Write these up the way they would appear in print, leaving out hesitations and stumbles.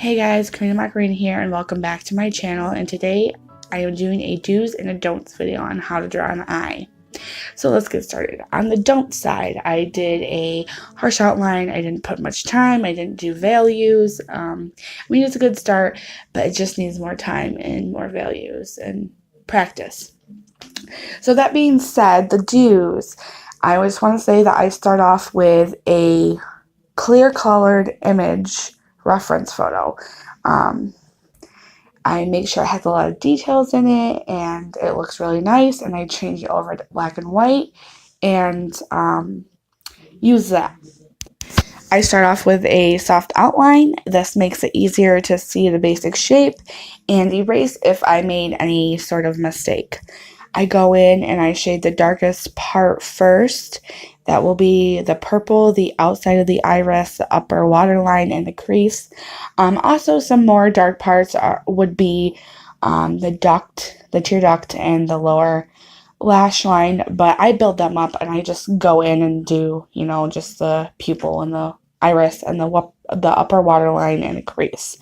Hey guys, Karina Macarena here and welcome back to my channel, and today I am doing a do's and a don'ts video on how to draw an eye. So let's get started. On the don't side, I did a harsh outline. I didn't put much time. I didn't do values. It's a good start, but it just needs more time and more values and practice. So that being said, the do's, I just want to say that I start off with a clear colored image reference photo. I make sure it has a lot of details in it and it looks really nice, and I change it over to black and white and use that. I start off with a soft outline. This makes it easier to see the basic shape and erase if I made any sort of mistake. I go in and I shade the darkest part first. That will be the purple, the outside of the iris, the upper waterline, and the crease. Also, some more dark parts would be the tear duct, and the lower lash line. But I build them up and I just go in and do, just the pupil and the iris and the upper waterline and the crease.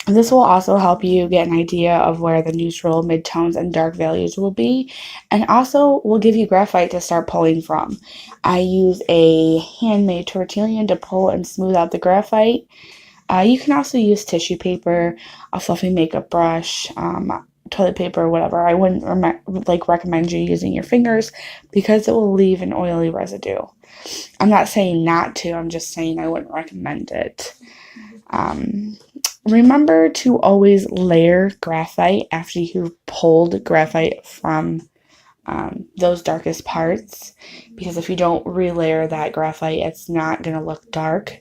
This will also help you get an idea of where the neutral, midtones, and dark values will be, and also will give you graphite to start pulling from. I use a handmade tortillon to pull and smooth out the graphite. You can also use tissue paper, a fluffy makeup brush, toilet paper, whatever. I wouldn't recommend you using your fingers because it will leave an oily residue. I'm not saying not to, I'm just saying I wouldn't recommend it. Remember to always layer graphite after you've pulled graphite from those darkest parts, because if you don't relayer that graphite, it's not going to look dark.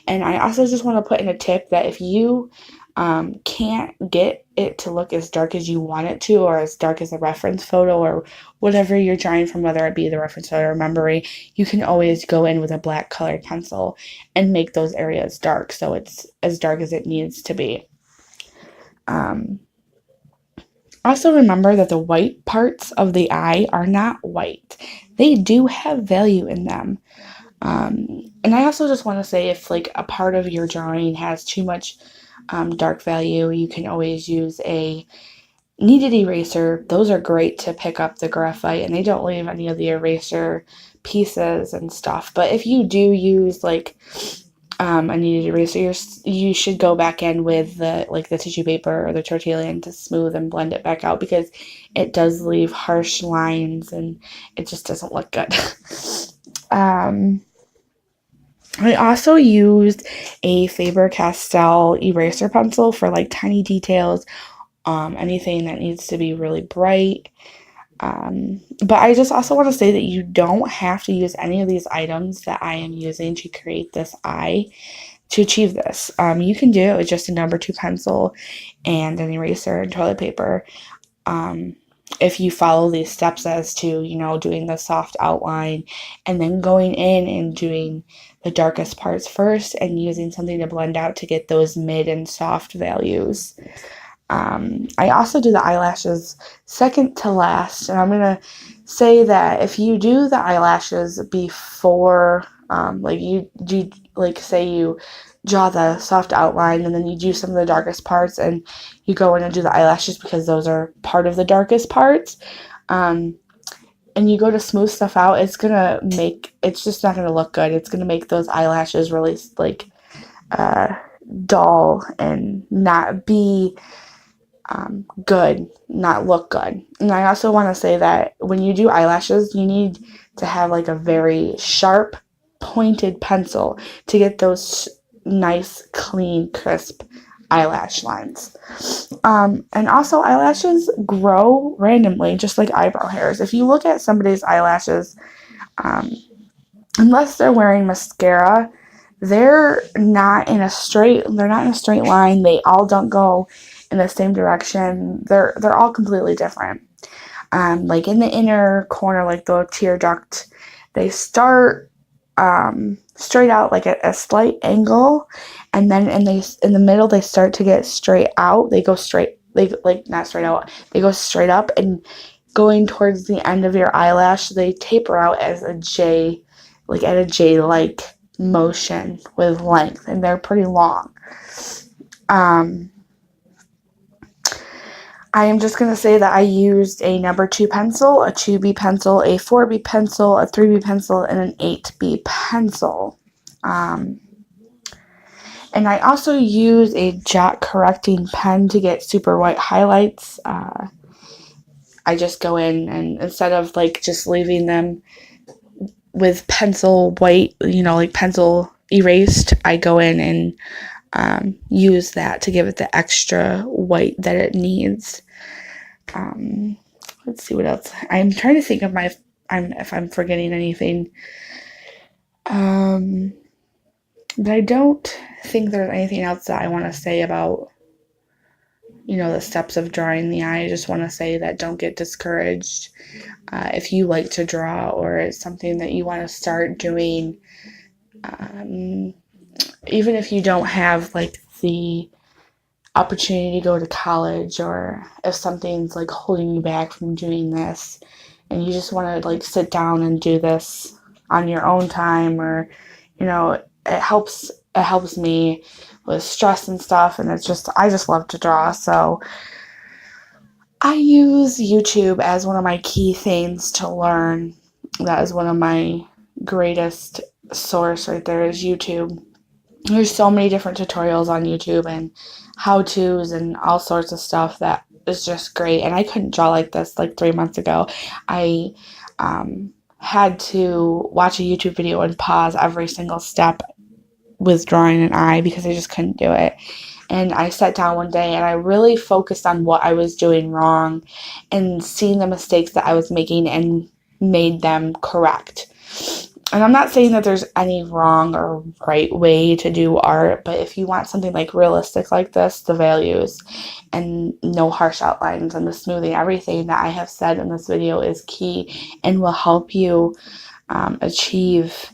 And I also just want to put in a tip that if you can't get it to look as dark as you want it to, or as dark as the reference photo, or whatever you're drawing from, whether it be the reference photo or memory, you can always go in with a black colored pencil and make those areas dark so it's as dark as it needs to be. Also remember that the white parts of the eye are not white. They do have value in them. And I also just want to say, if a part of your drawing has too much dark value, you can always use a kneaded eraser. Those are great to pick up the graphite, and they don't leave any of the eraser pieces and stuff. But if you do use a kneaded eraser, you should go back in with the tissue paper or the tortillon to smooth and blend it back out, because it does leave harsh lines and it just doesn't look good. I also used a Faber-Castell eraser pencil for tiny details, anything that needs to be really bright. But I just also want to say that you don't have to use any of these items that I am using to create this eye to achieve this. You can do it with just a number 2 pencil and an eraser and toilet paper. If you follow these steps as to, doing the soft outline and then going in and doing the darkest parts first and using something to blend out to get those mid and soft values. I also do the eyelashes second to last, and I'm going to say that if you do the eyelashes before, say you draw the soft outline and then you do some of the darkest parts and you go in and do the eyelashes because those are part of the darkest parts, and you go to smooth stuff out, it's just not going to look good. It's going to make those eyelashes really dull and not be good, not look good. And I also want to say that when you do eyelashes, you need to have a very sharp, pointed pencil to get those nice, clean, crisp eyelash lines. And also, eyelashes grow randomly, just like eyebrow hairs. If you look at somebody's eyelashes, unless they're wearing mascara, they're not in a straight line. They all don't go in the same direction. They're all completely different. In the inner corner, the tear duct, they start straight out a slight angle, and then in the middle they start to get straight out. They go straight, not straight out. They go straight up, and going towards the end of your eyelash, they taper out as a J, at a J-like motion with length, and they're pretty long. I am just going to say that I used a number 2 pencil, a 2B pencil, a 4B pencil, a 3B pencil, and an 8B pencil. And I also use a jot correcting pen to get super white highlights. I just go in and instead of like just leaving them with pencil white, like pencil erased, I go in and use that to give it the extra white that it needs. Let's see what else. I'm trying to think of if I'm forgetting anything. But I don't think there's anything else that I want to say about, the steps of drawing the eye. I just want to say that don't get discouraged. If you like to draw or it's something that you want to start doing, even if you don't have like the opportunity to go to college, or if something's like holding you back from doing this and you just want to like sit down and do this on your own time, or it helps me with stress and stuff, and I just love to draw. So I use YouTube as one of my key things to learn. That is one of my greatest source right there, is YouTube. There's so many different tutorials on YouTube and how-tos and all sorts of stuff that is just great. And I couldn't draw like this like 3 months ago. I had to watch a YouTube video and pause every single step with drawing an eye because I just couldn't do it. And I sat down one day and I really focused on what I was doing wrong and seeing the mistakes that I was making and made them correct. And I'm not saying that there's any wrong or right way to do art, but if you want something like realistic like this, the values and no harsh outlines and the smoothing, everything that I have said in this video is key and will help you achieve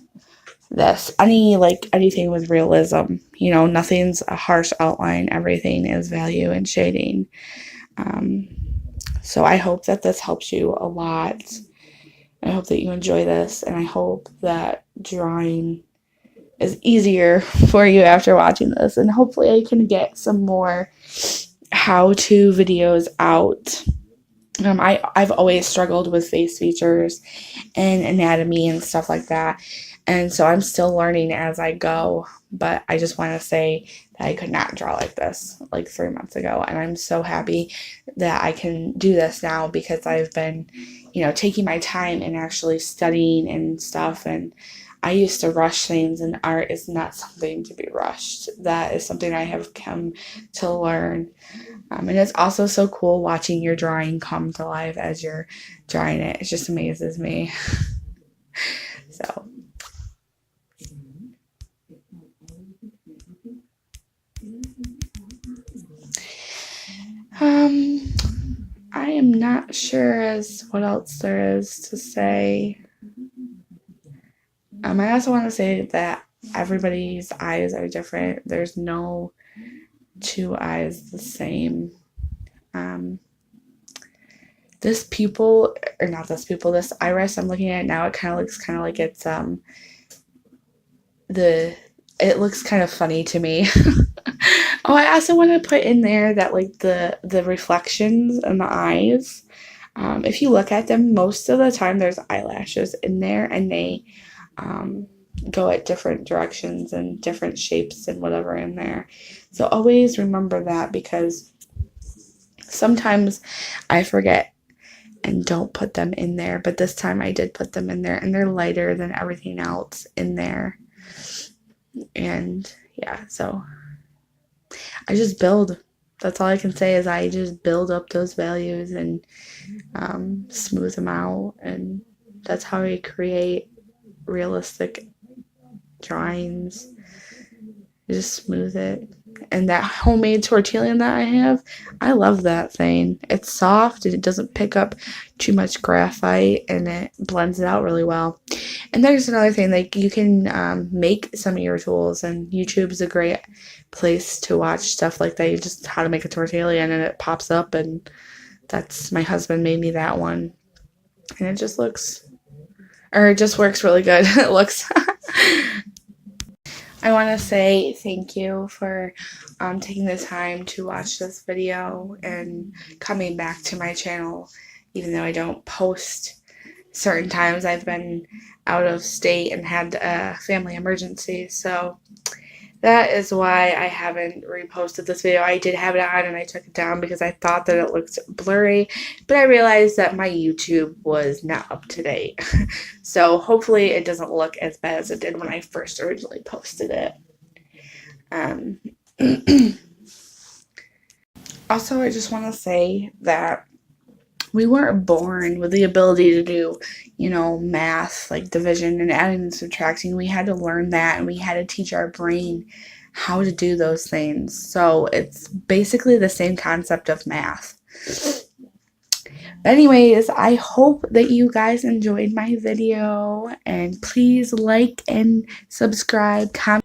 this. Anything with realism, nothing's a harsh outline, everything is value and shading. So I hope that this helps you a lot. I hope that you enjoy this, and I hope that drawing is easier for you after watching this, and hopefully I can get some more how-to videos out. I've always struggled with face features and anatomy and stuff like that, and so I'm still learning as I go, but I just want to say that I could not draw like this like 3 months ago, and I'm so happy that I can do this now because I've been taking my time and actually studying and stuff. And I used to rush things, and art is not something to be rushed. That is something I have come to learn. And it's also so cool watching your drawing come to life as you're drawing it. It just amazes me. So I am not sure as what else there is to say. I also want to say that everybody's eyes are different. There's no two eyes the same. This iris I'm looking at now, it kind of looks kind of like it's it looks kind of funny to me. Oh, I also want to put in there that like the reflections in the eyes, if you look at them, most of the time there's eyelashes in there, and they go at different directions and different shapes and whatever in there. So always remember that, because sometimes I forget and don't put them in there, but this time I did put them in there, and they're lighter than everything else in there. And yeah, so I just build. That's all I can say, is I just build up those values and smooth them out, and that's how I create realistic drawings. I just smooth it. And that homemade tortilla that I have, I love that thing. It's soft and it doesn't pick up too much graphite, and it blends it out really well. And there's another thing, like you can make some of your tools, and YouTube is a great place to watch stuff like that. You just how to make a tortilla, and then it pops up, and that's my husband made me that one, and it just works really good. It looks I want to say thank you for taking the time to watch this video and coming back to my channel, even though I don't post certain times. I've been out of state and had a family emergency, so that is why I haven't reposted this video. I did have it on and I took it down because I thought that it looked blurry, but I realized that my YouTube was not up to date. So hopefully it doesn't look as bad as it did when I first originally posted it. Also, I just want to say that we weren't born with the ability to do, math like division and adding and subtracting. We had to learn that and we had to teach our brain how to do those things. So it's basically the same concept of math. But anyways, I hope that you guys enjoyed my video, and please like and subscribe, comment.